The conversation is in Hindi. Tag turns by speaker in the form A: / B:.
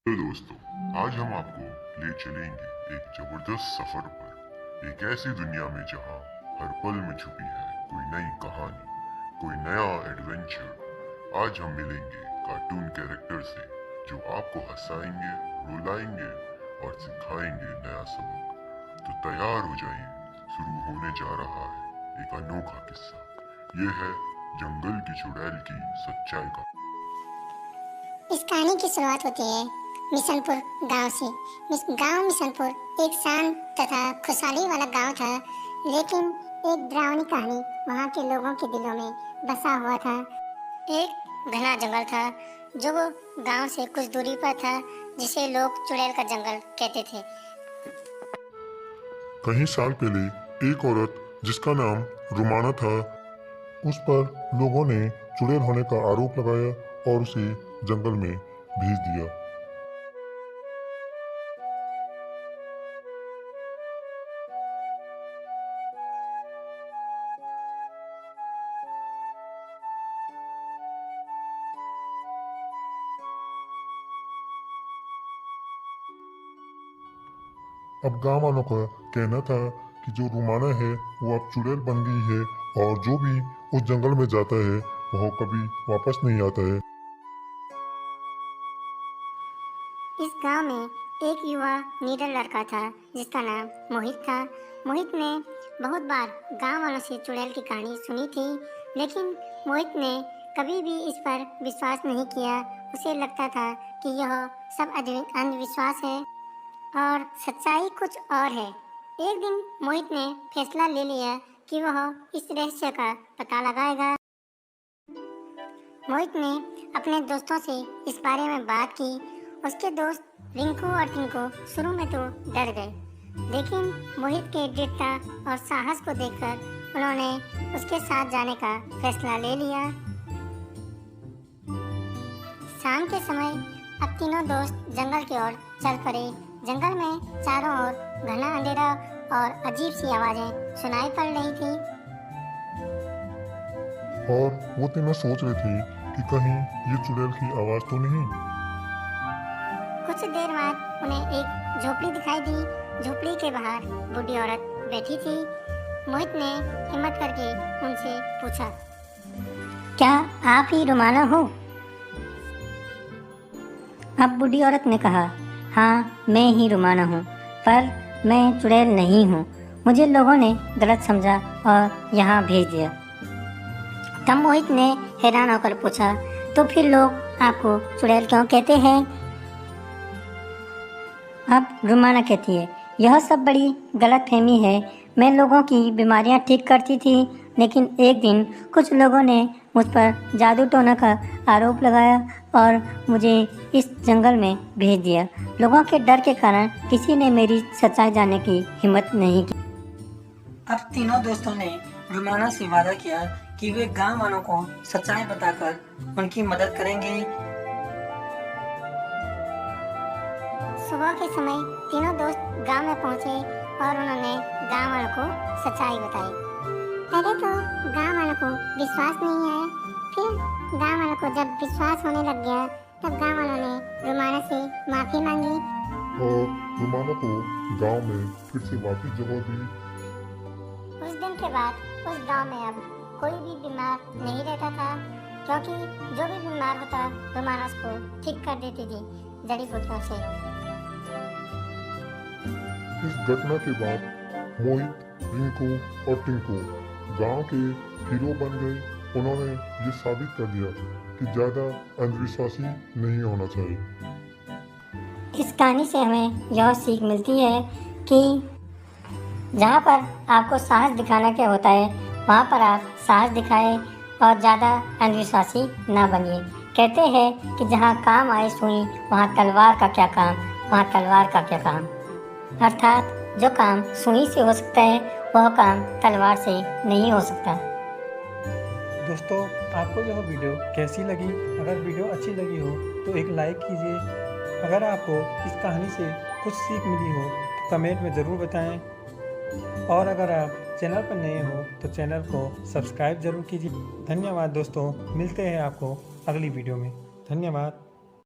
A: तो दोस्तों, आज हम आपको ले चलेंगे एक जबरदस्त सफर पर, एक ऐसी दुनिया में जहां हर पल में छुपी है कोई नई कहानी, कोई नया एडवेंचर। आज हम मिलेंगे कार्टून कैरेक्टर से जो आपको हंसाएंगे, रुलाएंगे और सिखाएंगे नया सबक। तो तैयार हो जाइए, शुरू होने जा रहा है एक अनोखा किस्सा। ये है जंगल की चुड़ैल की सच्चाई का।
B: इस कहानी की शुरुआत होती है मिशनपुर गांव से। मिशनपुर एक शांत तथा खुशहाली वाला गांव था, लेकिन एक डरावनी कहानी वहां के लोगों के दिलों में बसा हुआ था। एक घना जंगल था जो गांव से कुछ दूरी पर था, जिसे लोग चुड़ैल का जंगल कहते थे।
C: कई साल पहले एक औरत जिसका नाम रुमाना था, उस पर लोगों ने चुड़ैल होने का आरोप लगाया और उसे जंगल में भेज दिया। अब गांव वालों का कहना था कि जो रुमाना है वो अब चुड़ैल बन गई है और जो भी उस जंगल में जाता है वह कभी वापस नहीं आता है।
B: इस गांव में एक युवा निडर लड़का था जिसका नाम मोहित था। मोहित ने बहुत बार गांव वालों से चुड़ैल की कहानी सुनी थी, लेकिन मोहित ने कभी भी इस पर विश्वास नहीं किया। उसे लगता था कि यह सब अंधविश्वास है और सच्चाई कुछ और है। एक दिन मोहित ने फैसला ले लिया कि वह इस रहस्य का पता लगाएगा। मोहित ने अपने दोस्तों से इस बारे में बात की। उसके दोस्त रिंकू और टिंकू शुरू में तो डर गए, लेकिन मोहित के दृढ़ता और साहस को देखकर उन्होंने उसके साथ जाने का फैसला ले लिया। शाम के समय अब तीनों दोस्त जंगल की ओर चल पड़े। जंगल में चारों ओर घना अंधेरा और अजीब सी आवाजें सुनाई पड़ रही थी।
C: और वो तीनों सोच रहे थे कि कहीं ये चुड़ैल की आवाज तो नहीं।
B: कुछ देर बाद उन्हें एक झोपड़ी दिखाई दी। झोपड़ी के बाहर बूढ़ी औरत बैठी थी। मोहित ने हिम्मत करके उनसे पूछा, क्या आप ही रुमाना हो? अब बूढ़ी औरत ने कहा, हाँ मैं ही रुमाना हूँ, पर मैं चुड़ैल नहीं हूँ। मुझे लोगों ने गलत समझा और यहाँ भेज दिया। तब मोहित ने हैरान होकर पूछा, तो फिर लोग आपको चुड़ैल क्यों कहते हैं? अब रुमाना कहती है, यह सब बड़ी गलतफहमी है। मैं लोगों की बीमारियां ठीक करती थी, लेकिन एक दिन कुछ लोगों ने मुझ पर जादू टोना का आरोप लगाया और मुझे इस जंगल में भेज दिया। लोगों के डर के कारण किसी ने मेरी सच्चाई जानने की हिम्मत नहीं की।
D: अब तीनों दोस्तों ने रुमाना से वादा किया कि वे गांव वालों को सच्चाई बताकर उनकी मदद करेंगे।
B: सुबह के समय तीनों दोस्त गांव में पहुंचे और उन्होंने गांव वालों को सच्चाई बताई। पहले तो गांव वालों को विश्वास नहीं आया, फिर गांव वालों को जब विश्वास होने लग गया तब गांव वालों ने रुमाना से माफी मांगी
C: और रुमाना को गांव में फिर से वापस जगह दी।
B: उस दिन के बाद उस गांव में अब कोई भी बीमार नहीं रहता था, क्योंकि जो भी बीमार होता रुमाना उसको ठीक कर देती थी जड़ी बूटियों से।
C: इस घटना के बाद मोहित, रिंकू और टिंकू गांव के हीरो बन गए। उन्होंने ये साबित कर दिया कि ज्यादा अंधविश्वासी नहीं होना चाहिए।
B: इस कहानी से हमें यह सीख मिलती है कि जहाँ पर आपको साहस दिखाना क्या होता है, वहाँ पर आप साहस दिखाएं और ज़्यादा अंधविश्वासी ना बनिए। कहते हैं कि जहाँ काम आए सुई, वहाँ तलवार का क्या काम, वहाँ तलवार का क्या काम। अर्थात जो काम सुई से हो सकता है वह काम तलवार से नहीं हो सकता।
E: दोस्तों, आपको यह वीडियो कैसी लगी? अगर वीडियो अच्छी लगी हो तो एक लाइक कीजिए। अगर आपको इस कहानी से कुछ सीख मिली हो तो कमेंट में ज़रूर बताएं। और अगर आप चैनल पर नए हो तो चैनल को सब्सक्राइब ज़रूर कीजिए। धन्यवाद दोस्तों, मिलते हैं आपको अगली वीडियो में। धन्यवाद।